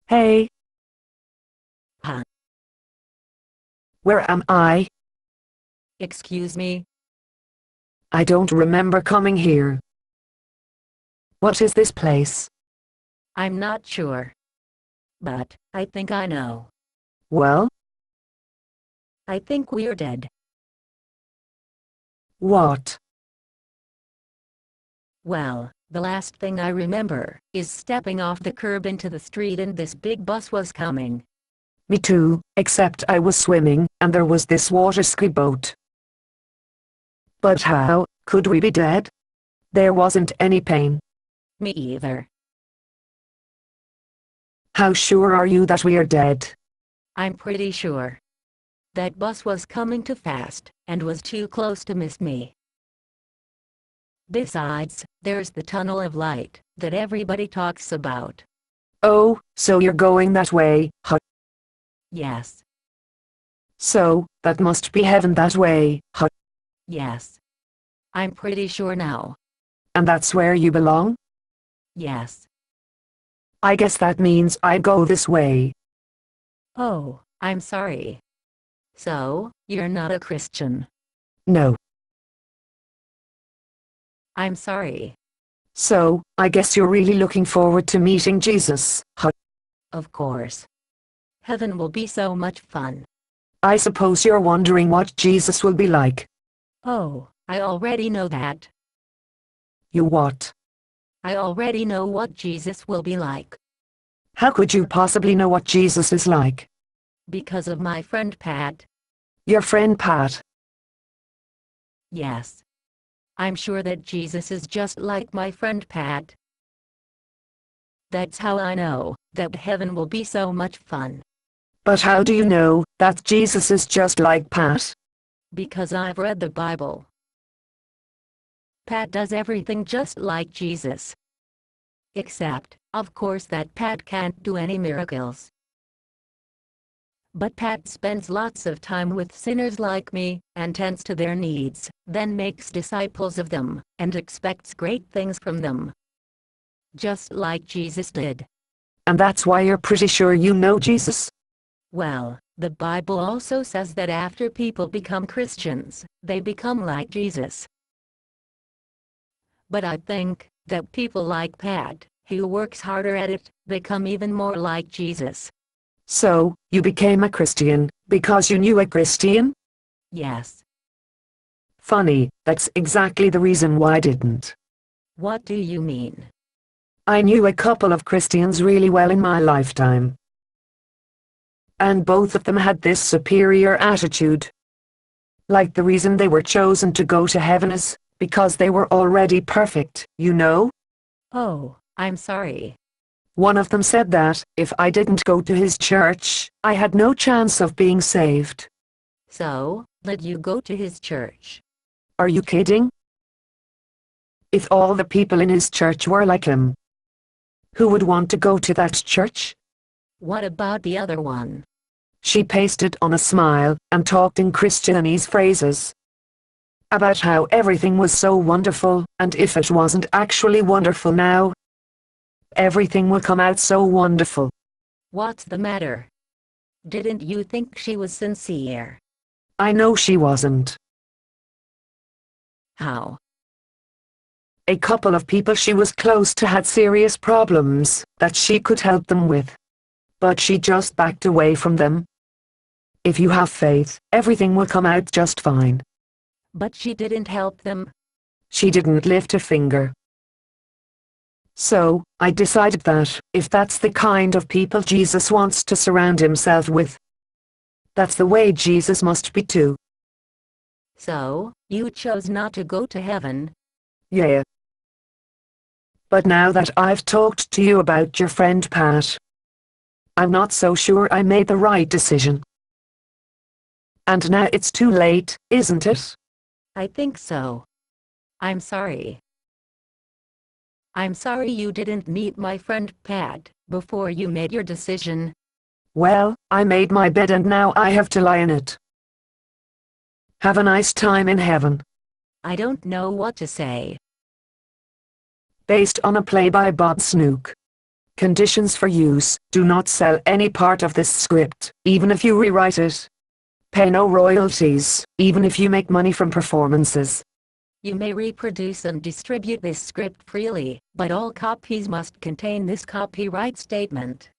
Hey, Huh? where am I? Excuse me? I don't remember coming here. What is this place? I'm not sure. But I think I know. Well, I think we're dead. what? Well, the last thing I remember is stepping off the curb into the street and this big bus was coming. Me too, except I was swimming, and there was this water ski boat. But how could we be dead? There wasn't any pain. Me either. How sure are you that we are dead? I'm pretty sure. That bus was coming too fast, and was too close to miss me. Besides, there's the tunnel of light that everybody talks about. Oh, so you're going that way, huh? Yes, So, that must be heaven that way, huh? yes. I'm pretty sure now. And that's where you belong? Yes. I guess that means I go this way. Oh, I'm sorry. So, you're not a Christian. No. I'm sorry. So, I guess you're really looking forward to meeting Jesus, huh? Of course. Heaven will be so much fun. I suppose you're wondering what Jesus will be like. Oh, I already know that. You what? I already know what Jesus will be like. How could you possibly know what Jesus is like? Because of my friend Pat. Your friend Pat. Yes. I'm sure that Jesus is just like my friend Pat. That's how I know that heaven will be so much fun. But how do you know that Jesus is just like Pat? Because I've read the Bible. Pat does everything just like Jesus. Except, of course, that Pat can't do any miracles. But Pat spends lots of time with sinners like me, and tends to their needs, then makes disciples of them, and expects great things from them. Just like Jesus did. And that's why you're pretty sure you know Jesus? Well, the Bible also says that after people become Christians, they become like Jesus. But I think that people like Pat, who works harder at it, become even more like Jesus. So, you became a Christian because you knew a Christian? Yes. Funny, that's exactly the reason why I didn't. What do you mean? I knew a couple of Christians really well in my lifetime. And both of them had this superior attitude. Like the reason they were chosen to go to heaven is because they were already perfect, you know? Oh, I'm sorry. One of them said that, if I didn't go to his church, I had no chance of being saved. So, did you go to his church? Are you kidding? If all the people in his church were like him, who would want to go to that church? What about the other one? She pasted on a smile, and talked in Christianese phrases. About how everything was so wonderful, and if it wasn't actually wonderful now, everything will come out so wonderful. What's the matter? Didn't you think she was sincere? I know she wasn't. How? A couple of people she was close to had serious problems that she could help them with. But she just backed away from them. If you have faith, everything will come out just fine. But she didn't help them. She didn't lift a finger. So, I decided that, if that's the kind of people Jesus wants to surround himself with, that's the way Jesus must be too. So, you chose not to go to heaven. Yeah. But now that I've talked to you about your friend Pat, I'm not so sure I made the right decision. And now it's too late, isn't it? I think so. I'm sorry. I'm sorry you didn't meet my friend Pat before you made your decision. Well, I made my bed and now I have to lie in it. Have a nice time in heaven. I don't know what to say. Based on a play by Bob Snook. Conditions for use: do not sell any part of this script, even if you rewrite it. Pay no royalties, even if you make money from performances. You may reproduce and distribute this script freely, but all copies must contain this copyright statement.